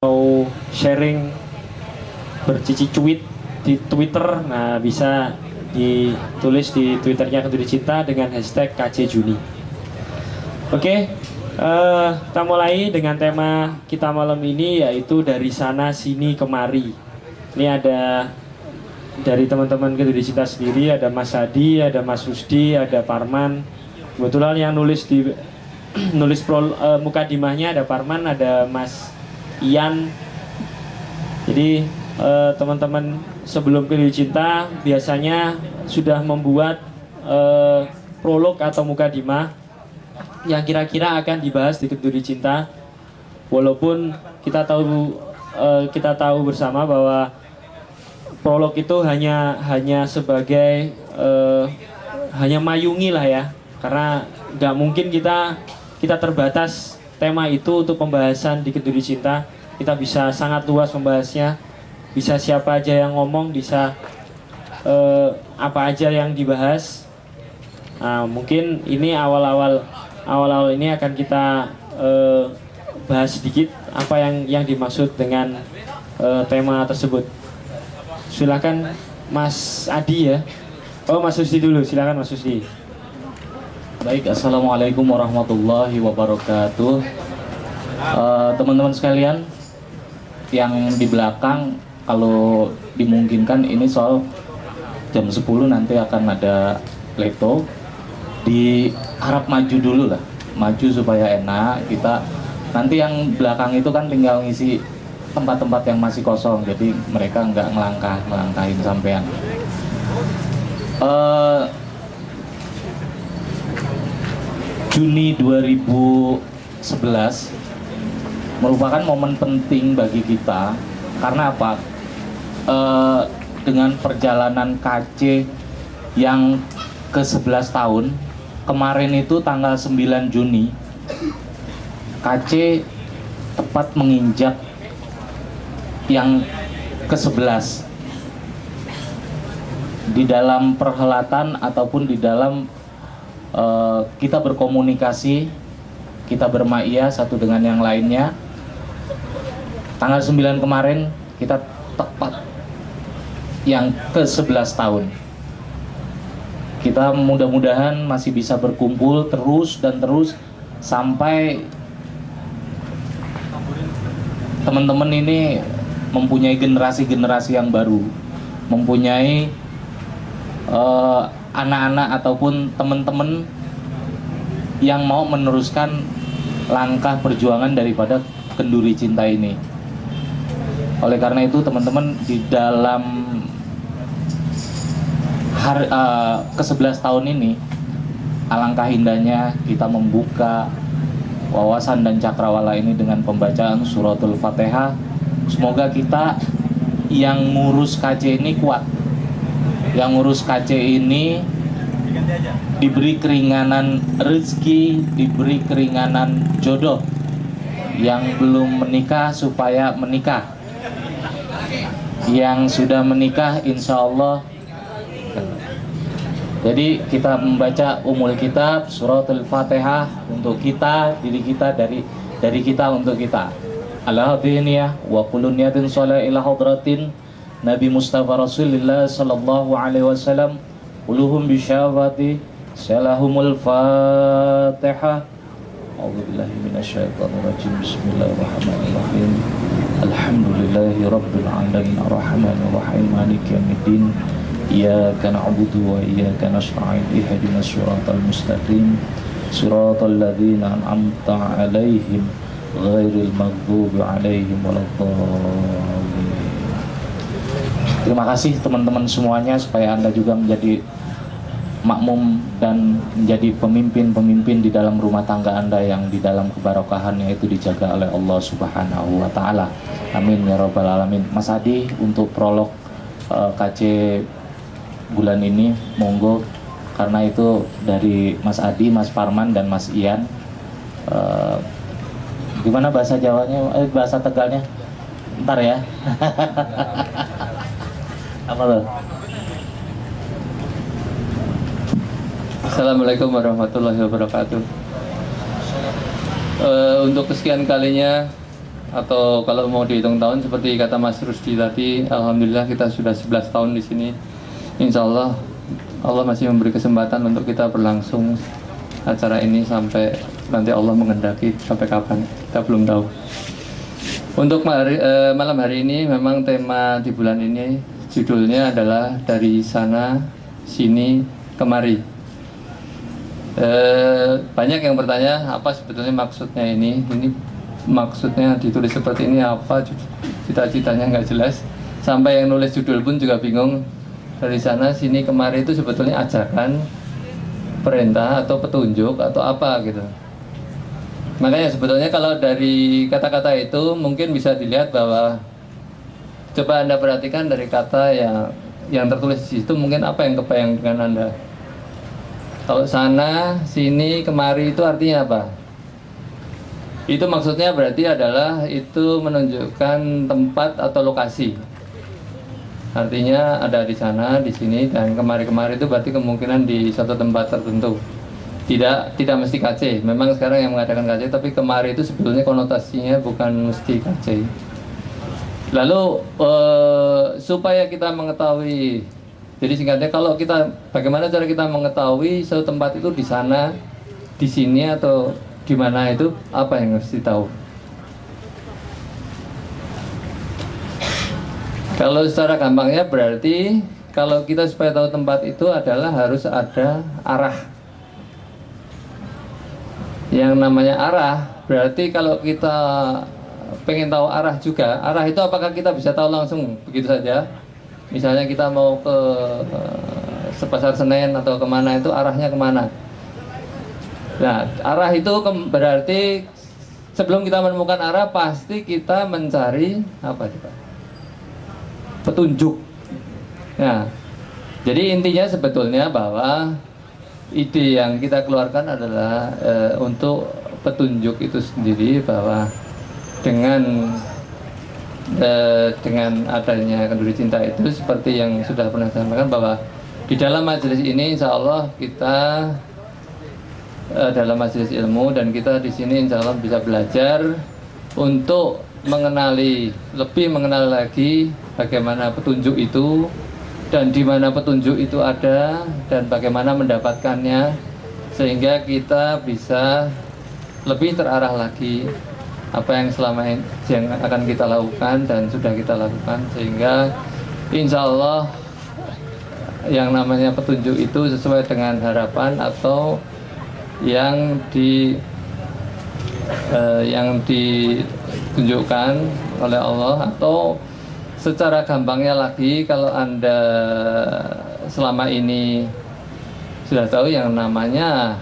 mau sharing bercici cuit di Twitter, nah bisa ditulis di Twitternya Kenduri Cinta dengan hashtag KC Juni. Oke, kita mulai dengan tema kita malam ini, yaitu dari sana sini kemari. Ini ada dari teman-teman Kenduri Cinta sendiri, ada Mas Hadi, ada Mas Rusdi, ada Parman. Kebetulan yang nulis di mukadimahnya ada Parman, ada Mas Ian. Jadi teman-teman sebelum Kenduri Cinta biasanya sudah membuat prolog atau mukadimah yang kira-kira akan dibahas di Kenduri Cinta. Walaupun kita tahu bersama bahwa prolog itu hanya sebagai hanya mayungi lah ya, karena nggak mungkin kita terbatas tema itu untuk pembahasan di Kenduri Cinta. Kita bisa sangat luas membahasnya, bisa siapa aja yang ngomong, bisa apa aja yang dibahas. Nah, mungkin ini awal-awal ini akan kita bahas sedikit apa yang dimaksud dengan tema tersebut. Silakan Mas Adi ya. Oh, Mas Rusdi dulu, silakan Mas Rusdi. Baik, assalamualaikum warahmatullahi wabarakatuh. Teman-teman sekalian yang di belakang, kalau dimungkinkan ini soal jam 10 nanti akan ada leto, diharap maju dulu lah, maju supaya enak. Kita nanti yang belakang itu kan tinggal ngisi tempat-tempat yang masih kosong, jadi mereka nggak ngelangkahin sampean. Juni 2011 merupakan momen penting bagi kita. Karena apa? Dengan perjalanan KC yang ke-11 tahun, kemarin itu tanggal 9 Juni KC tepat menginjak yang ke-11 di dalam perhelatan ataupun di dalam kita berkomunikasi, kita bermaia satu dengan yang lainnya. Tanggal 9 kemarin kita tepat yang ke-11 tahun. Kita mudah-mudahan masih bisa berkumpul terus dan terus sampai teman-teman ini mempunyai generasi-generasi yang baru, mempunyai anak-anak ataupun teman-teman yang mau meneruskan langkah perjuangan daripada Kenduri Cinta ini. Oleh karena itu teman-teman, di dalam ke-11 tahun ini, alangkah indahnya kita membuka wawasan dan cakrawala ini dengan pembacaan suratul Fatihah. Semoga kita yang ngurus KC ini kuat, yang ngurus KC ini diberi keringanan rezeki, diberi keringanan jodoh. Yang belum menikah supaya menikah, yang sudah menikah insya Allah. Jadi kita membaca umul kitab suratul Fatihah untuk kita, diri kita, dari kita untuk kita. Al-hadiniyah wa kulun yadin sholah ila hadratin Nabi Mustafa Rasulullah sallallahu alaihi wasallam, uluhum bisyafati salahumul Fatihah. A'udzubillahi minasyaitonir rajim. Bismillahirrahmanirrahim. Alhamdulillahi rabbil alamin arrahmanir rahim maliki yaumiddin. Iyyaka na'budu wa iyyaka nasta'in. Ihdinas siratal mustaqim. Siratal ladzina an'amta 'alaihim ghairil maghdubi 'alaihim waladdallin. Terima kasih teman-teman semuanya, supaya Anda juga menjadi makmum dan menjadi pemimpin-pemimpin di dalam rumah tangga Anda yang di dalam kebarokahannya itu dijaga oleh Allah Subhanahu wa Ta'ala. Amin ya Rabbal Alamin. Mas Hadi untuk prolog KC bulan ini, monggo. Karena itu dari Mas Adi, Mas Parman, dan Mas Ian. Gimana bahasa Jawanya, bahasa Tegalnya? Ntar ya. Apa lo? Assalamualaikum warahmatullahi wabarakatuh. Untuk kesekian kalinya atau kalau mau dihitung tahun seperti kata Mas Rusdi tadi, alhamdulillah kita sudah 11 tahun di sini. Insya Allah Allah masih memberi kesempatan untuk kita berlangsung acara ini sampai nanti Allah menghendaki, sampai kapan kita belum tahu. Untuk malam hari ini memang tema di bulan ini judulnya adalah dari sana sini kemari. Banyak yang bertanya apa sebetulnya maksudnya ini maksudnya ditulis seperti ini apa, cita-citanya nggak jelas, sampai yang nulis judul pun juga bingung. Dari sana sini kemari itu sebetulnya ajakan, perintah atau petunjuk atau apa gitu. Makanya sebetulnya kalau dari kata-kata itu mungkin bisa dilihat bahwa, coba Anda perhatikan dari kata yang tertulis di situ, mungkin apa yang kebayang dengan Anda. Kalau sana, sini, kemari itu artinya apa? Itu maksudnya berarti adalah itu menunjukkan tempat atau lokasi. Artinya ada di sana, di sini, dan kemari-kemari itu berarti kemungkinan di suatu tempat tertentu. Tidak mesti KC. Memang sekarang yang mengadakan KC, tapi kemari itu sebetulnya konotasinya bukan mesti KC. Lalu supaya kita mengetahui, jadi singkatnya kalau bagaimana cara kita mengetahui suatu tempat itu di sana, di sini atau di mana, itu apa yang harus ditahu? Kalau secara gampangnya berarti kalau kita supaya tahu tempat itu adalah harus ada arah. Yang namanya arah berarti kalau kita pengen tahu arah juga, arah itu apakah kita bisa tahu langsung begitu saja? Misalnya kita mau ke Pasar Senen atau kemana, itu arahnya kemana? Nah, arah itu berarti sebelum kita menemukan arah pasti kita mencari apa coba? Petunjuk. Nah, jadi intinya sebetulnya bahwa ide yang kita keluarkan adalah untuk petunjuk itu sendiri, bahwa dengan adanya kenduri cinta itu seperti yang sudah pernah saya sampaikan, bahwa di dalam majelis ini insya Allah kita dalam majelis ilmu, dan kita di sini insya Allah bisa belajar untuk lebih mengenal lagi bagaimana petunjuk itu, dan di mana petunjuk itu ada, dan bagaimana mendapatkannya, sehingga kita bisa lebih terarah lagi apa yang selama ini yang akan kita lakukan dan sudah kita lakukan, sehingga insya Allah yang namanya petunjuk itu sesuai dengan harapan atau yang ditunjukkan oleh Allah. Atau secara gampangnya lagi, kalau Anda selama ini sudah tahu yang namanya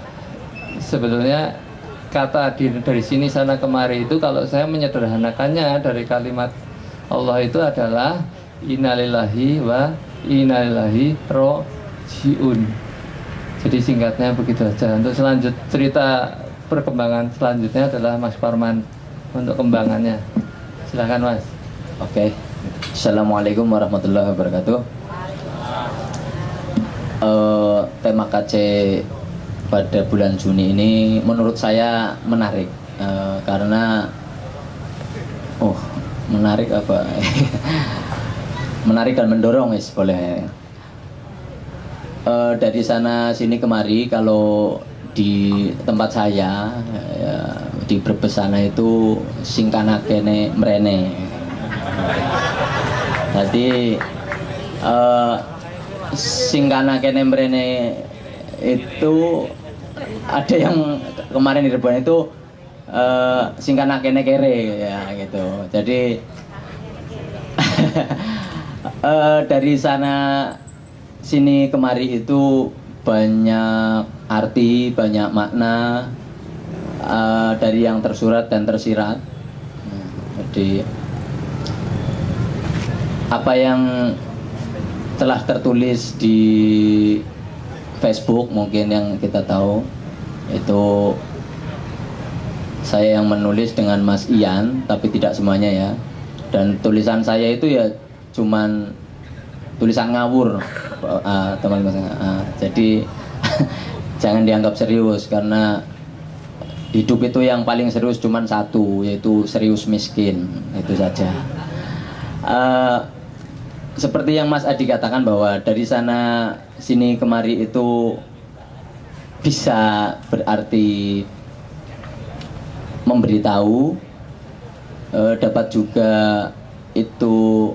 sebetulnya kata dari sini sana kemari itu, kalau saya menyederhanakannya dari kalimat Allah itu adalah innalillahi wa innalillahi rojiun. Jadi singkatnya begitu aja. Untuk cerita perkembangan selanjutnya adalah Mas Parman untuk kembangannya. Silakan Mas. Oke. Assalamualaikum warahmatullahi wabarakatuh. Tema KC pada bulan Juni ini menurut saya menarik, karena menarik apa? Menarik dan mendorong, boleh. Dari sana sini kemari, kalau di tempat saya di Brebes sana itu singkanakene mrene. Jadi singkanakene mrene itu ada yang kemarin di Rebon itu singkanakene kere ya gitu. Jadi dari sana sini kemari itu banyak arti, banyak makna dari yang tersurat dan tersirat. Jadi apa yang telah tertulis di Facebook mungkin yang kita tahu itu saya yang menulis dengan Mas Ian, tapi tidak semuanya ya. Dan tulisan saya itu ya cuman tulisan ngawur, teman-teman. Jadi jangan dianggap serius, karena hidup itu yang paling serius cuman satu, yaitu serius miskin, itu saja. Seperti yang Mas Adi katakan bahwa dari sana sini kemari itu bisa berarti memberitahu, dapat juga itu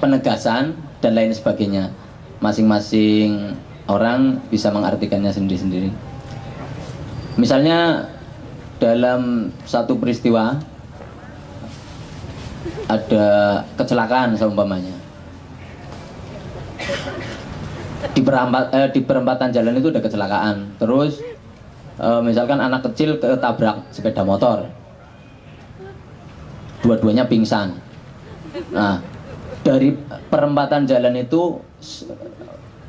penegasan dan lain sebagainya. Masing-masing orang bisa mengartikannya sendiri-sendiri. Misalnya dalam satu peristiwa ada kecelakaan seumpamanya di perempatan jalan itu ada kecelakaan, terus misalkan anak kecil ketabrak sepeda motor, dua-duanya pingsan. Nah, dari perempatan jalan itu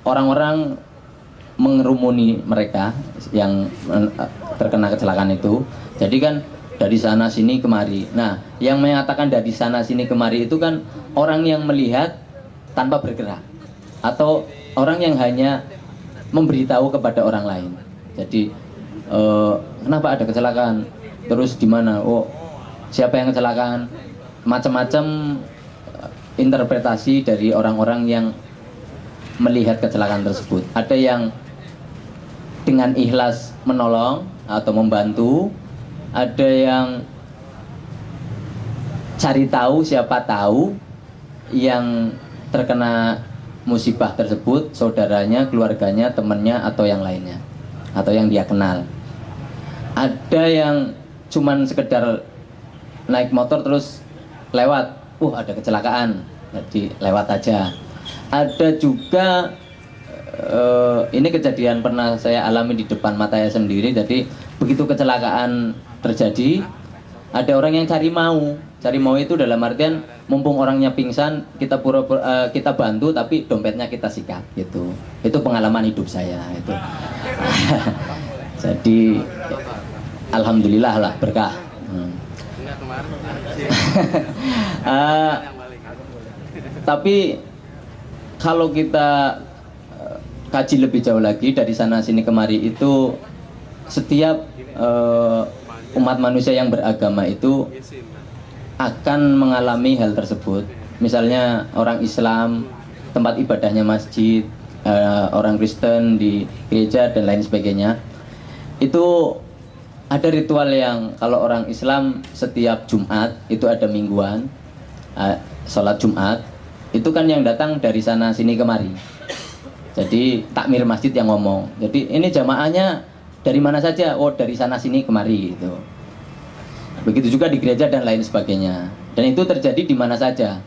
orang-orang mengerumuni mereka yang terkena kecelakaan itu. Jadi kan dari sana sini kemari. Nah, yang mengatakan dari sana sini kemari itu kan orang yang melihat tanpa bergerak, atau orang yang hanya memberitahu kepada orang lain. Jadi kenapa ada kecelakaan? Terus di mana? Oh, siapa yang kecelakaan? Macam-macam interpretasi dari orang-orang yang melihat kecelakaan tersebut. Ada yang dengan ikhlas menolong atau membantu, ada yang cari tahu siapa tahu yang terkena musibah tersebut, saudaranya, keluarganya, temannya, atau yang lainnya, atau yang dia kenal. Ada yang cuman sekedar naik motor terus lewat, ada kecelakaan, jadi lewat aja. Ada juga ini kejadian pernah saya alami di depan mata saya sendiri. Jadi begitu kecelakaan terjadi, ada orang yang cari mau. Cari mau itu dalam artian mumpung orangnya pingsan, kita kita bantu, tapi dompetnya kita sikat gitu. Itu pengalaman hidup saya itu. Jadi alhamdulillah lah, berkah. Tapi kalau kita kaji lebih jauh lagi dari sana sini kemari itu, setiap umat manusia yang beragama itu akan mengalami hal tersebut. Misalnya orang Islam tempat ibadahnya masjid, orang Kristen di gereja dan lain sebagainya. Itu ada ritual yang kalau orang Islam setiap Jumat itu ada mingguan, sholat Jumat. Itu kan yang datang dari sana sini kemari. Jadi takmir masjid yang ngomong. Jadi ini jamaahnya dari mana saja? Oh, dari sana sini kemari gitu. Begitu juga di gereja dan lain sebagainya. Dan itu terjadi di mana saja.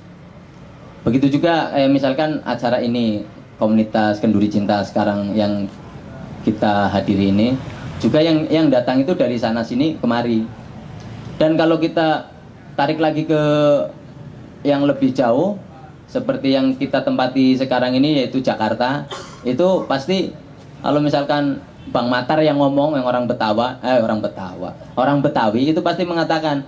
Begitu juga misalkan acara ini, komunitas Kenduri Cinta sekarang yang kita hadiri ini, juga yang datang itu dari sana sini kemari. Dan kalau kita tarik lagi ke yang lebih jauh, seperti yang kita tempati sekarang ini, yaitu Jakarta, itu pasti kalau misalkan Bang Matar yang ngomong, yang orang Betawi itu pasti mengatakan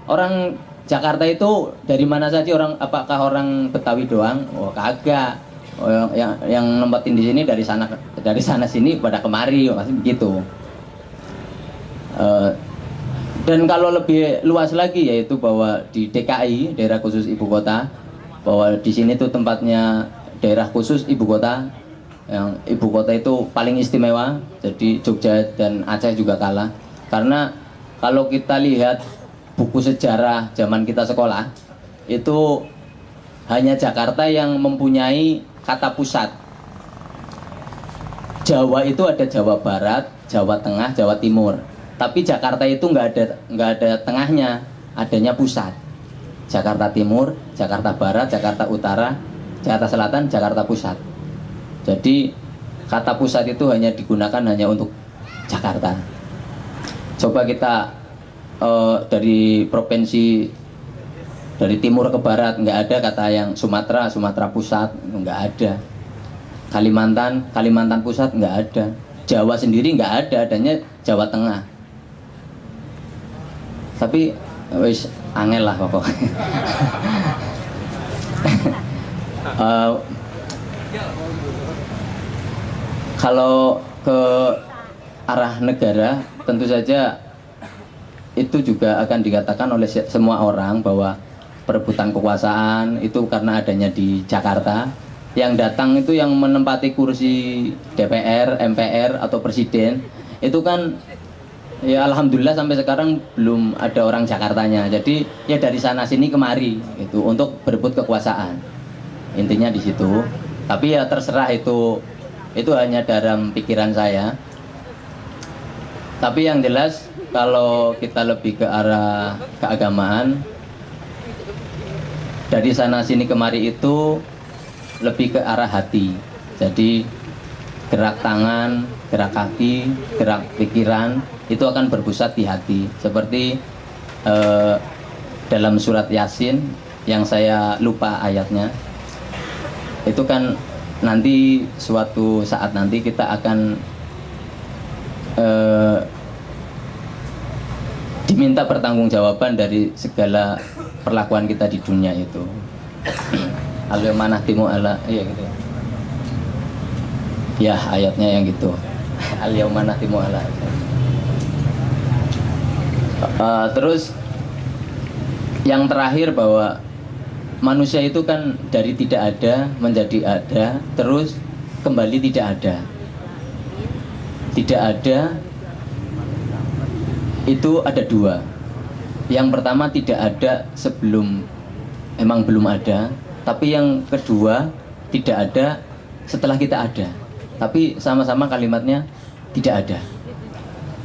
orang Jakarta itu dari mana saja, apakah orang Betawi doang? Oh, kagak. Oh, yang nempatin di sini dari sana sini pada kemari, pasti begitu. Dan kalau lebih luas lagi, yaitu bahwa di DKI, daerah khusus ibu kota, bahwa di sini tuh tempatnya daerah khusus ibu kota, yang ibu kota itu paling istimewa. Jadi Jogja dan Aceh juga kalah. Karena kalau kita lihat buku sejarah zaman kita sekolah, itu hanya Jakarta yang mempunyai kata pusat. Jawa itu ada Jawa Barat, Jawa Tengah, Jawa Timur. Tapi Jakarta itu nggak ada tengahnya, adanya pusat. Jakarta Timur, Jakarta Barat, Jakarta Utara, Jakarta Selatan, Jakarta Pusat. Jadi kata pusat itu hanya digunakan hanya untuk Jakarta. Coba kita dari provinsi dari timur ke barat, nggak ada kata yang Sumatera Pusat, nggak ada. Kalimantan Pusat nggak ada. Jawa sendiri nggak ada, adanya Jawa Tengah. Tapi wis angel lah pokoknya. Kalau ke arah negara, tentu saja itu juga akan dikatakan oleh semua orang bahwa perebutan kekuasaan itu karena adanya di Jakarta. Yang datang itu yang menempati kursi DPR, MPR atau presiden itu kan ya alhamdulillah sampai sekarang belum ada orang Jakartanya. Jadi ya dari sana sini kemari itu untuk berebut kekuasaan. Intinya di situ. Tapi ya terserah itu hanya dalam pikiran saya. Tapi yang jelas kalau kita lebih ke arah keagamaan, dari sana sini kemari itu lebih ke arah hati. Jadi gerak tangan, gerak kaki, gerak pikiran itu akan berpusat di hati. Seperti dalam surat Yasin yang saya lupa ayatnya, itu kan nanti suatu saat nanti kita akan diminta pertanggungjawaban dari segala perlakuan kita di dunia itu. Al-yawma nakhtimu ala, iya gitu. Ya ayatnya yang gitu. Al-yawma nakhtimu ala. Terus yang terakhir bahwa manusia itu kan dari tidak ada menjadi ada, terus kembali tidak ada. Tidak ada itu ada dua. Yang pertama tidak ada sebelum emang belum ada. Tapi yang kedua tidak ada setelah kita ada. Tapi sama-sama kalimatnya tidak ada.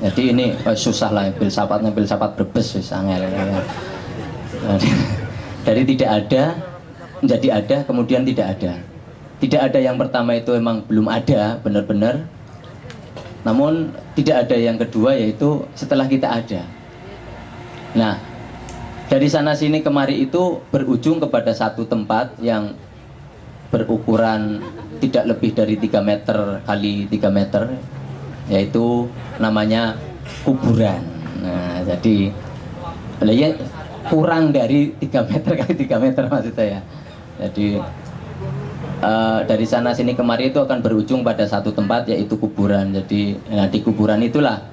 Jadi ini susah lah filsafat Brebes angel ya. Dari tidak ada menjadi ada, kemudian tidak ada. Tidak ada yang pertama itu emang belum ada benar-benar. Namun tidak ada yang kedua yaitu setelah kita ada. Nah, dari sana sini kemari itu berujung kepada satu tempat yang berukuran tidak lebih dari 3 meter kali 3 meter, yaitu namanya kuburan. Nah, jadi ya kurang dari 3 meter kali 3 meter maksud saya. Jadi dari sana sini kemari itu akan berujung pada satu tempat yaitu kuburan. Jadi di kuburan itulah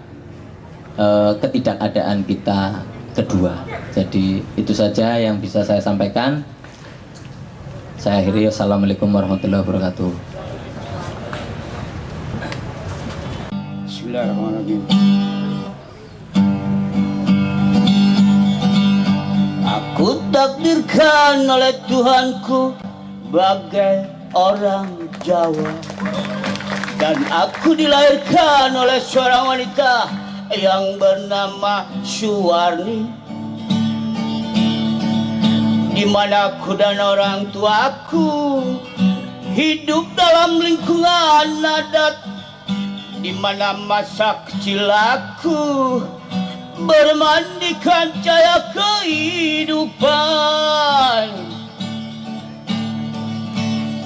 ketidakadaan kita kedua. Jadi itu saja yang bisa saya sampaikan. Saya akhiri. Assalamualaikum warahmatullahi wabarakatuh. Bismillahirrahmanirrahim. Aku takdirkan oleh Tuhanku bagai orang Jawa, dan aku dilahirkan oleh seorang wanita yang bernama Suwarni, di mana aku dan orang tuaku hidup dalam lingkungan adat, di mana masa kecil aku bermandikan cahaya kehidupan.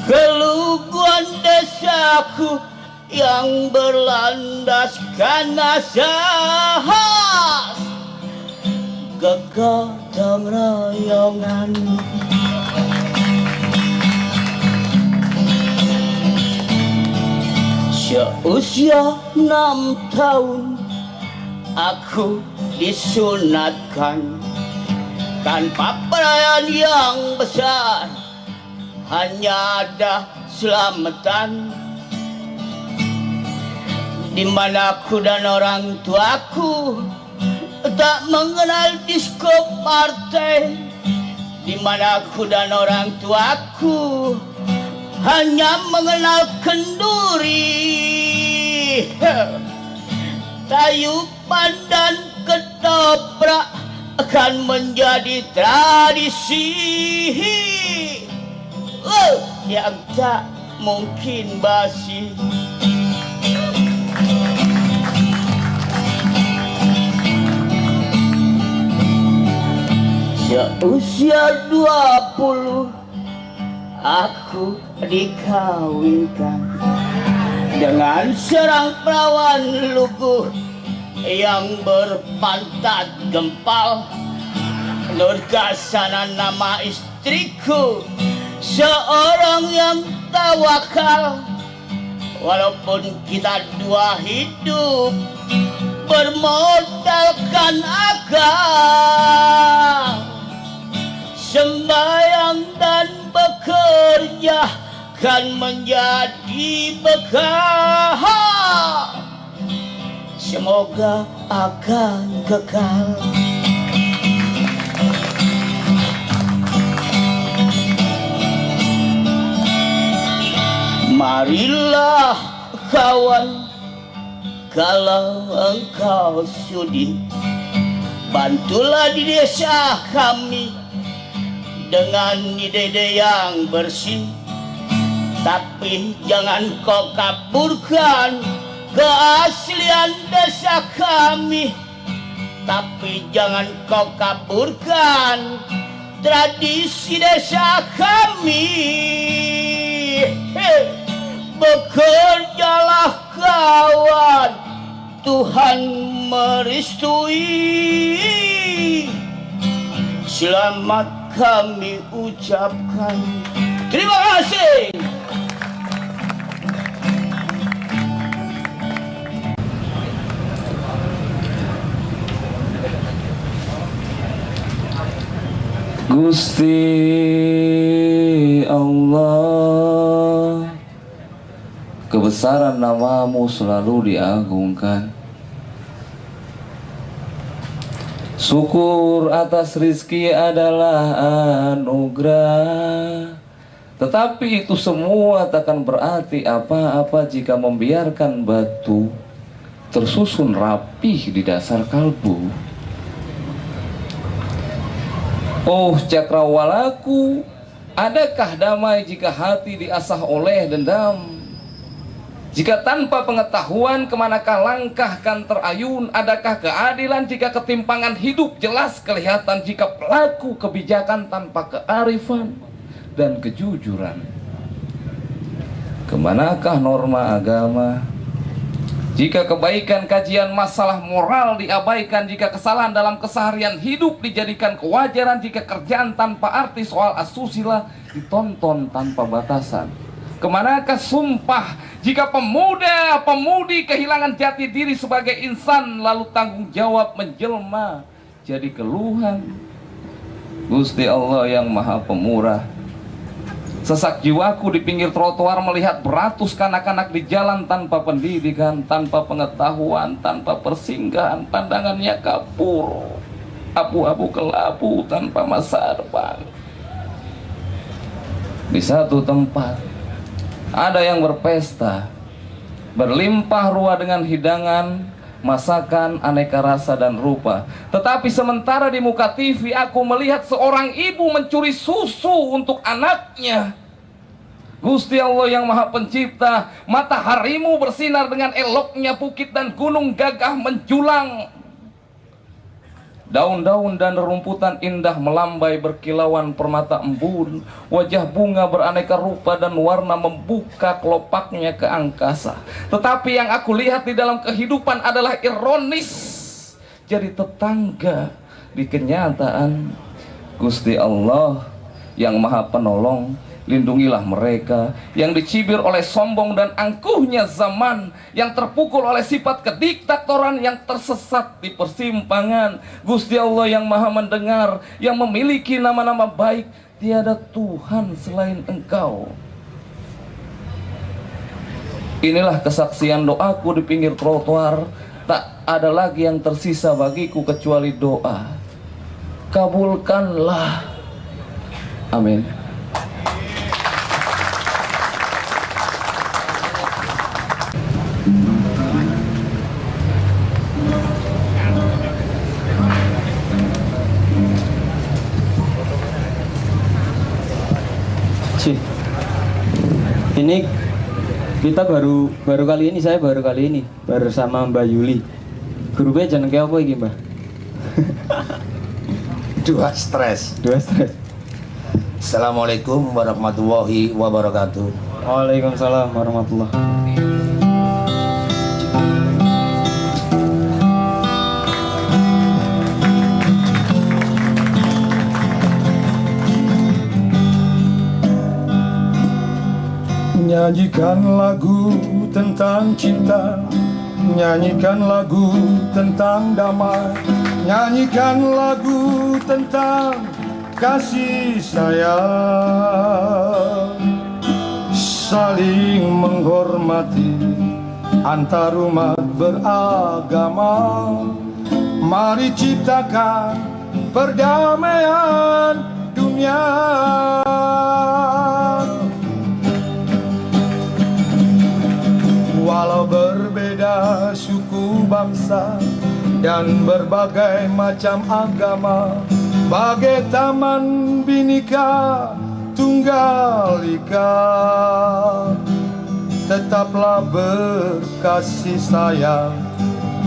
Keluguan desaku yang berlandaskan asas kegotong royongan. Seusia 6 tahun aku disunatkan tanpa perayaan yang besar, hanya ada selamatan, di mana aku dan orang tuaku tak mengenal disko partai, di mana aku dan orang tuaku hanya mengenal kenduri, tayupan dan ketoprak akan menjadi tradisi yang tak mungkin basi. Seusia 20 aku dikawinkan dengan seorang perawan lugu yang berpantat gempal. Nurkasana nama istriku, seorang yang tawakal. Walaupun kita dua hidup bermodalkan akal, sembahyang dan bekerja kan menjadi bekal, semoga akan kekal. Marilah kawan, kalau engkau sudi, bantulah di desa kami dengan ide-ide yang bersih. Tapi jangan kau kaburkan keaslian desa kami, tapi jangan kau kaburkan tradisi desa kami. Bekerjalah kawan, Tuhan merestui. Selamat kami ucapkan. Terima kasih. Gusti Allah, kebesaran namamu selalu diagungkan. Syukur atas rizki adalah anugerah, tetapi itu semua takkan berarti apa-apa jika membiarkan batu tersusun rapih di dasar kalbu. Oh cakrawalaku, adakah damai jika hati diasah oleh dendam? Jika tanpa pengetahuan kemanakah langkah kan terayun? Adakah keadilan jika ketimpangan hidup jelas kelihatan? Jika pelaku kebijakan tanpa kearifan dan kejujuran, kemanakah norma agama? Jika kebaikan kajian masalah moral diabaikan, jika kesalahan dalam keseharian hidup dijadikan kewajaran, jika kerjaan tanpa arti soal asusila ditonton tanpa batasan, kemanakah sumpah jika pemuda-pemudi kehilangan jati diri sebagai insan, lalu tanggung jawab menjelma jadi keluhan? Gusti Allah yang maha pemurah, sesak jiwaku di pinggir trotoar melihat beratus kanak-kanak di jalan tanpa pendidikan, tanpa pengetahuan, tanpa persinggahan. Pandangannya kapur, abu-abu kelabu tanpa masa depan. Di satu tempat ada yang berpesta, berlimpah ruah dengan hidangan, masakan aneka rasa dan rupa. Tetapi sementara di muka TV aku melihat seorang ibu mencuri susu untuk anaknya. Gusti Allah yang maha pencipta, mataharimu bersinar dengan eloknya bukit dan gunung gagah menjulang. Daun-daun dan rerumputan indah melambai berkilauan permata embun. Wajah bunga beraneka rupa dan warna membuka kelopaknya ke angkasa. Tetapi yang aku lihat di dalam kehidupan adalah ironis jadi tetangga di kenyataan. Gusti Allah yang maha penolong, lindungilah mereka yang dicibir oleh sombong dan angkuhnya zaman, yang terpukul oleh sifat kediktatoran, yang tersesat di persimpangan. Gusti Allah yang maha mendengar, yang memiliki nama-nama baik, tiada Tuhan selain Engkau. Inilah kesaksian doaku di pinggir trotoar. Tak ada lagi yang tersisa bagiku kecuali doa. Kabulkanlah. Amin. Ini kita baru kali ini, saya baru kali ini bersama Mbak Yuli. Grupnya jeneng kayak apa ini, Mbak? Dua stres. Assalamualaikum warahmatullahi wabarakatuh. Waalaikumsalam warahmatullahi wabarakatuh. Nyanyikan lagu tentang cinta Nyanyikan lagu tentang damai, nyanyikan lagu tentang kasih sayang, saling menghormati antarumat beragama. Mari ciptakan perdamaian dunia. Walau berbeda suku bangsa dan berbagai macam agama, bagai taman Bhinneka Tunggal Ika, tetaplah berkasih sayang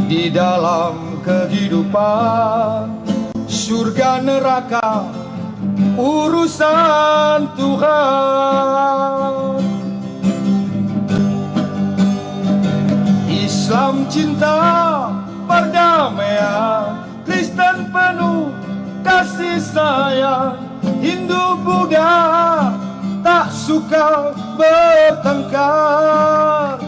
di dalam kehidupan. Surga neraka urusan Tuhan. Islam cinta perdamaian, Kristen penuh kasih sayang, Hindu Buddha tak suka bertengkar.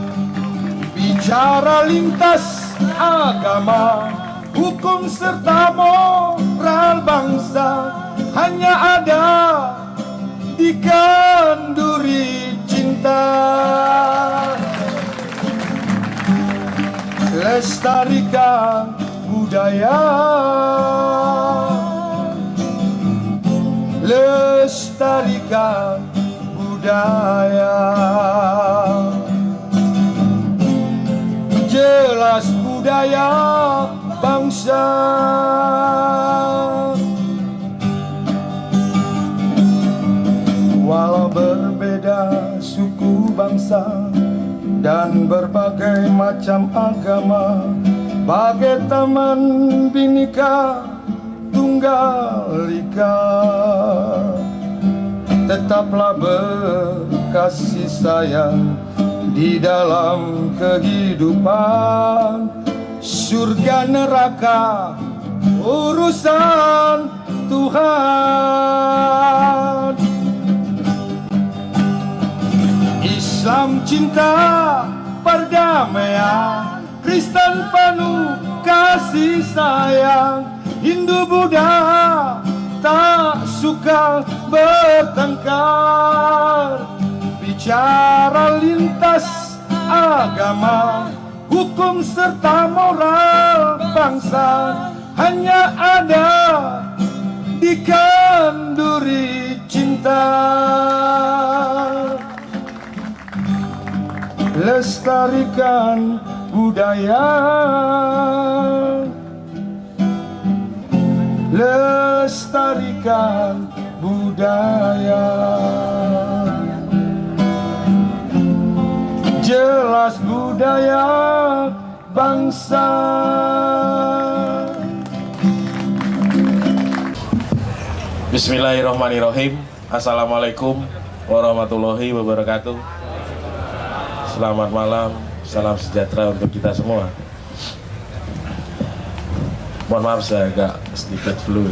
Bicara lintas agama, hukum serta moral bangsa hanya ada di kenduri cinta. Lestarikan budaya, lestarikan budaya. Jelas budaya bangsa. Walau berbeda suku bangsa dan berbagai macam agama, bagai taman Bhinneka Tunggal Ika, tetaplah berkasih sayang di dalam kehidupan. Surga neraka urusan Tuhan. Islam cinta perdamaian, Kristen penuh kasih sayang, Hindu Buddha tak suka bertengkar. Bicara lintas agama, hukum serta moral bangsa hanya ada di kenduri cinta. Lestarikan budaya, lestarikan budaya. Jelas budaya bangsa. Bismillahirrahmanirrahim. Assalamualaikum warahmatullahi wabarakatuh. Selamat malam, salam sejahtera untuk kita semua. Mohon maaf saya agak sedikit flu.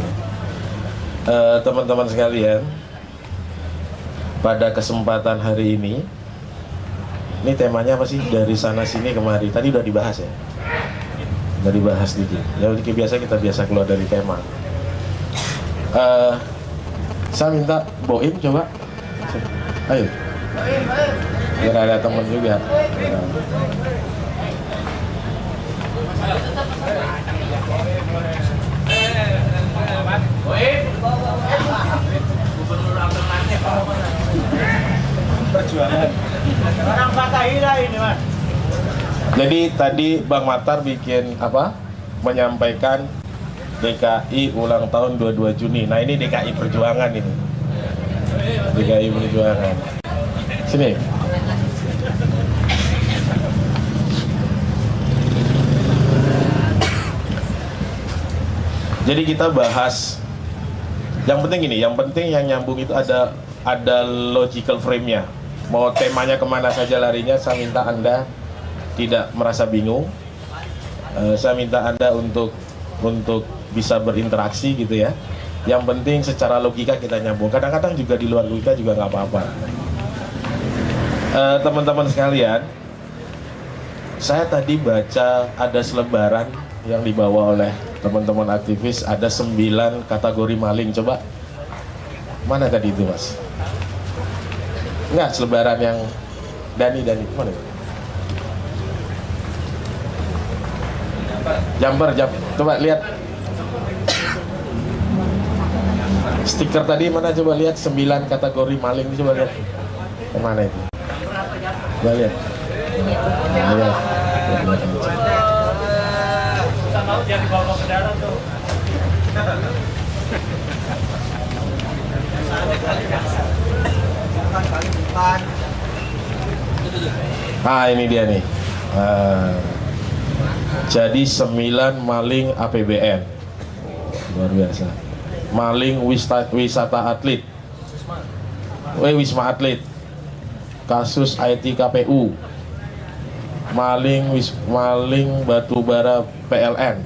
Teman-teman sekalian, pada kesempatan hari ini temanya apa sih? Dari sana sini kemari. Tadi udah dibahas ya? Udah dibahas sedikit. Ya biasa kita keluar dari tema. Saya minta Boim coba. Ayo. Biar ada teman juga. Perjuangan. Orang Fatahila ini, Mas. Jadi tadi Bang Matar bikin apa? Menyampaikan DKI ulang tahun 22 Juni. Nah, ini DKI Perjuangan ini. DKI Perjuangan. Sini. Jadi kita bahas yang penting ini, yang penting yang nyambung itu ada logical frame-nya. Mau temanya kemana saja larinya, saya minta Anda tidak merasa bingung. Saya minta Anda untuk bisa berinteraksi gitu ya. Yang penting secara logika kita nyambung. Kadang-kadang juga di luar logika juga nggak apa-apa. Teman-teman sekalian, Saya tadi baca ada selebaran yang dibawa oleh teman-teman aktivis, ada 9 kategori maling. Coba, mana tadi itu mas? Enggak, selebaran yang Dani, mana? Jumper, coba lihat. Stiker tadi mana, coba lihat 9 kategori maling, coba lihat. Kemana itu? Coba lihat. Lihat. Ah, ini dia nih. Jadi 9 maling APBN, luar biasa. Maling wisata atlet, Wisma Atlet, kasus IT KPU, maling batubara PLN,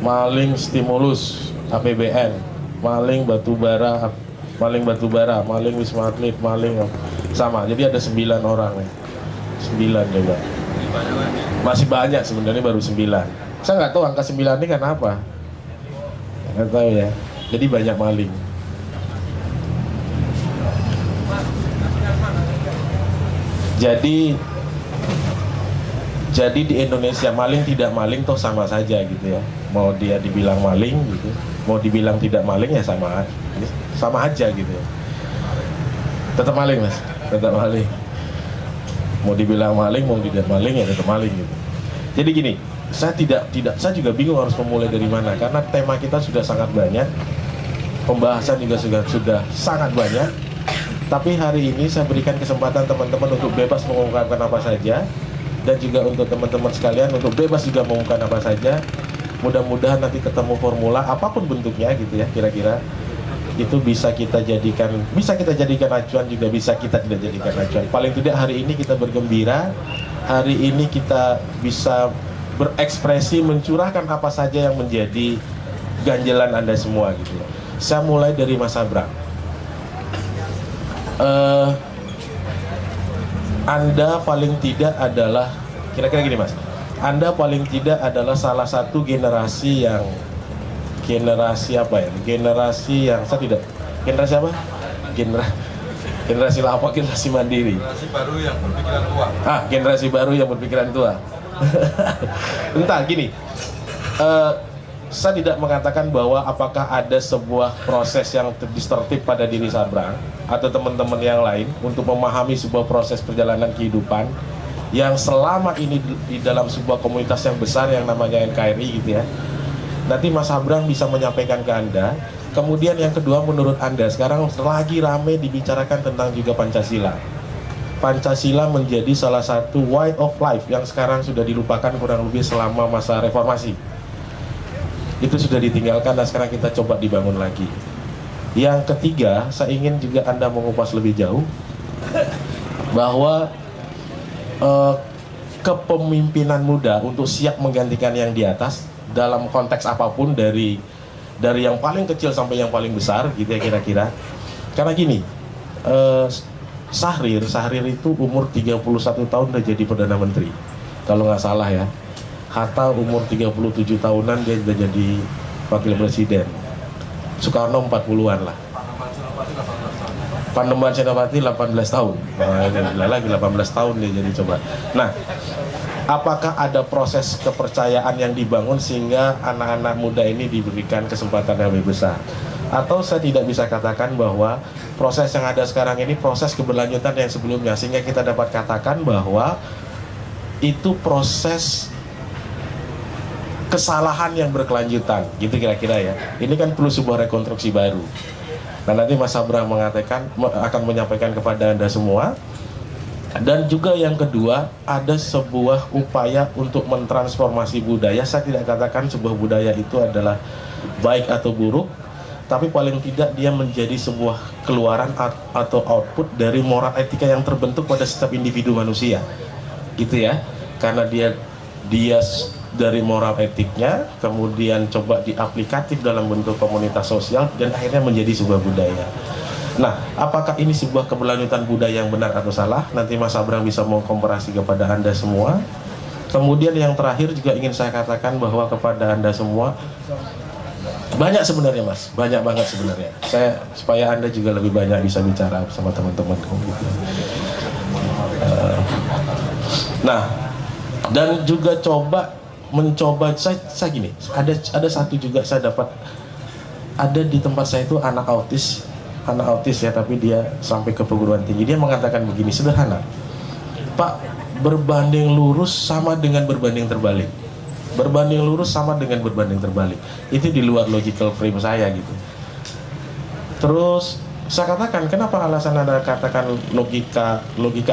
maling stimulus APBN, maling batubara, maling Wisma Atlet, maling sama. Jadi ada 9 orang nih. 9 juga. Masih banyak sebenarnya, baru 9. Saya nggak tahu angka 9 ini karena apa. Nggak tahu ya. Jadi banyak maling. Jadi di Indonesia maling tidak maling toh sama saja gitu ya. Mau dia dibilang maling gitu, mau dibilang tidak maling ya sama aja gitu ya. Tetap maling mas, tetap maling. Mau dibilang maling, mau tidak maling ya tetap maling gitu. Jadi gini, saya juga bingung harus memulai dari mana, karena tema kita sudah sangat banyak, pembahasan juga sudah sangat banyak. Tapi hari ini saya berikan kesempatan teman-teman untuk bebas mengungkapkan apa saja, dan juga untuk teman-teman sekalian untuk bebas juga mengungkapkan apa saja. Mudah-mudahan nanti ketemu formula apapun bentuknya gitu ya, kira-kira itu bisa kita jadikan acuan, juga bisa kita tidak jadikan acuan. Paling tidak hari ini kita bergembira, hari ini kita bisa berekspresi, mencurahkan apa saja yang menjadi ganjelan Anda semua gitu. Saya mulai dari Mas Abraham. Anda paling tidak adalah, kira-kira gini mas, Anda paling tidak adalah salah satu generasi yang generasi apa ya? Generasi yang saya tidak. Generasi apa? Generasi lama, generasi mandiri. Generasi baru yang berpikiran tua. Generasi baru yang berpikiran tua. Entah gini. Saya tidak mengatakan bahwa apakah ada sebuah proses yang tertib pada diri Sabrang atau teman-teman yang lain untuk memahami sebuah proses perjalanan kehidupan yang selama ini di dalam sebuah komunitas yang besar yang namanya NKRI gitu ya. Nanti Mas Sabrang bisa menyampaikan ke Anda. Kemudian yang kedua, menurut Anda sekarang lagi rame dibicarakan tentang juga Pancasila. Pancasila menjadi salah satu way of life yang sekarang sudah dilupakan kurang lebih selama masa reformasi. Itu sudah ditinggalkan dan sekarang kita coba dibangun lagi. Yang ketiga, saya ingin juga Anda mengupas lebih jauh bahwa kepemimpinan muda untuk siap menggantikan yang di atas dalam konteks apapun, dari yang paling kecil sampai yang paling besar gitu ya kira-kira. Karena gini, Syahrir itu umur 31 tahun udah jadi Perdana Menteri kalau nggak salah ya. Hatta umur 37 tahunan dia sudah jadi Wakil Presiden. Soekarno 40-an lah. Panembahan Senopati 18 tahun. Nah, lagi 18 tahun dia jadi coba. Nah, apakah ada proses kepercayaan yang dibangun sehingga anak-anak muda ini diberikan kesempatan yang lebih besar? Atau saya tidak bisa katakan bahwa proses yang ada sekarang ini proses keberlanjutan yang sebelumnya, sehingga kita dapat katakan bahwa itu proses kesalahan yang berkelanjutan, gitu kira-kira ya. Ini kan perlu sebuah rekonstruksi baru. Nah, nanti Mas Abraham akan menyampaikan kepada Anda semua. Dan juga yang kedua, ada sebuah upaya untuk mentransformasi budaya. Saya tidak katakan sebuah budaya itu adalah baik atau buruk, tapi paling tidak dia menjadi sebuah keluaran atau output dari moral etika yang terbentuk pada setiap individu manusia, gitu ya. Karena dia dari moral etiknya kemudian coba diaplikatif dalam bentuk komunitas sosial dan akhirnya menjadi sebuah budaya. Nah, apakah ini sebuah keberlanjutan budaya yang benar atau salah? Nanti Mas Abrang bisa mengkomparasi kepada Anda semua. Kemudian yang terakhir juga ingin saya katakan bahwa kepada Anda semua, banyak sebenarnya Mas, banyak banget sebenarnya. Supaya Anda juga lebih banyak bisa bicara sama teman-teman. Nah, dan juga mencoba saya gini, ada satu juga saya dapat, ada di tempat saya itu anak autis ya, tapi dia sampai ke perguruan tinggi. Dia mengatakan begini, sederhana, Pak, berbanding lurus sama dengan berbanding terbalik. Berbanding lurus sama dengan berbanding terbalik. Itu di luar logical frame saya gitu. Terus saya katakan, kenapa alasan Anda katakan logika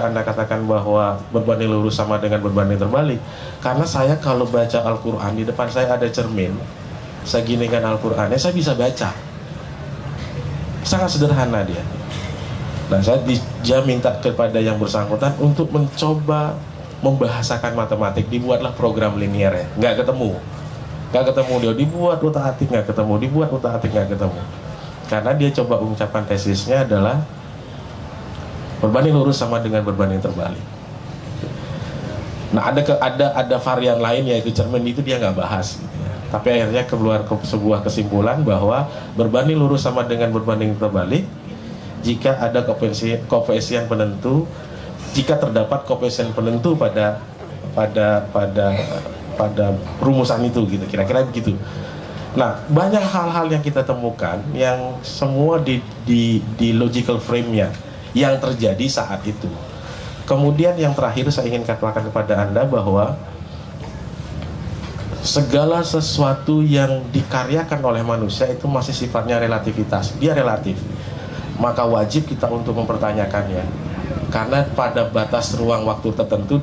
Anda katakan bahwa berbanding lurus sama dengan berbanding terbalik? Karena saya kalau baca Al-Quran, di depan saya ada cermin, saya ginikan Al-Qurannya, saya bisa baca. Sangat sederhana dia. Nah, saya minta kepada yang bersangkutan untuk mencoba membahasakan matematik. Dibuatlah program linear ya, nggak ketemu dia, dibuat utak-atik nggak ketemu, dibuat utak-atik nggak ketemu. Karena dia coba mengucapkan tesisnya adalah berbanding lurus sama dengan berbanding terbalik. Nah, ada varian lain, yaitu cermin, itu dia nggak bahas gitu ya. Tapi akhirnya keluar sebuah kesimpulan bahwa berbanding lurus sama dengan berbanding terbalik jika ada koefisien penentu, jika terdapat koefisien penentu pada rumusan itu gitu, kira-kira begitu. Nah, banyak hal-hal yang kita temukan yang semua di logical frame-nya yang terjadi saat itu. Kemudian yang terakhir saya ingin katakan kepada Anda bahwa segala sesuatu yang dikaryakan oleh manusia itu masih sifatnya relativitas. Dia relatif. Maka wajib kita untuk mempertanyakannya. Karena pada batas ruang waktu tertentu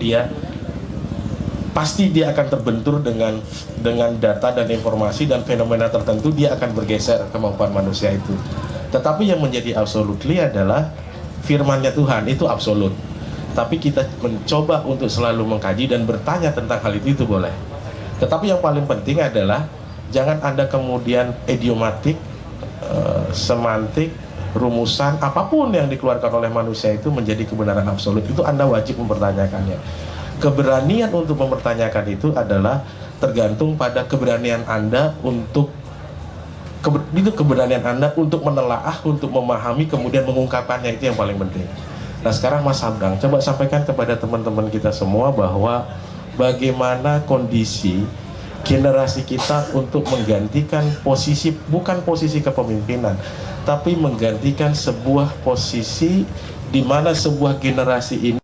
pasti dia akan terbentur dengan data dan informasi dan fenomena tertentu, dia akan bergeser kemampuan manusia itu. Tetapi yang menjadi absolutely adalah firman-Nya Tuhan, itu absolut. Tapi kita mencoba untuk selalu mengkaji dan bertanya tentang hal itu boleh. Tetapi yang paling penting adalah jangan Anda kemudian idiomatik, semantik, rumusan, apapun yang dikeluarkan oleh manusia itu menjadi kebenaran absolut. Itu Anda wajib mempertanyakannya. Keberanian untuk mempertanyakan itu adalah tergantung pada keberanian Anda untuk menelaah, untuk memahami, kemudian mengungkapkannya. Itu yang paling penting. Nah, sekarang Mas Abrang, coba sampaikan kepada teman-teman kita semua bahwa bagaimana kondisi generasi kita untuk menggantikan posisi, bukan posisi kepemimpinan, tapi menggantikan sebuah posisi di mana sebuah generasi ini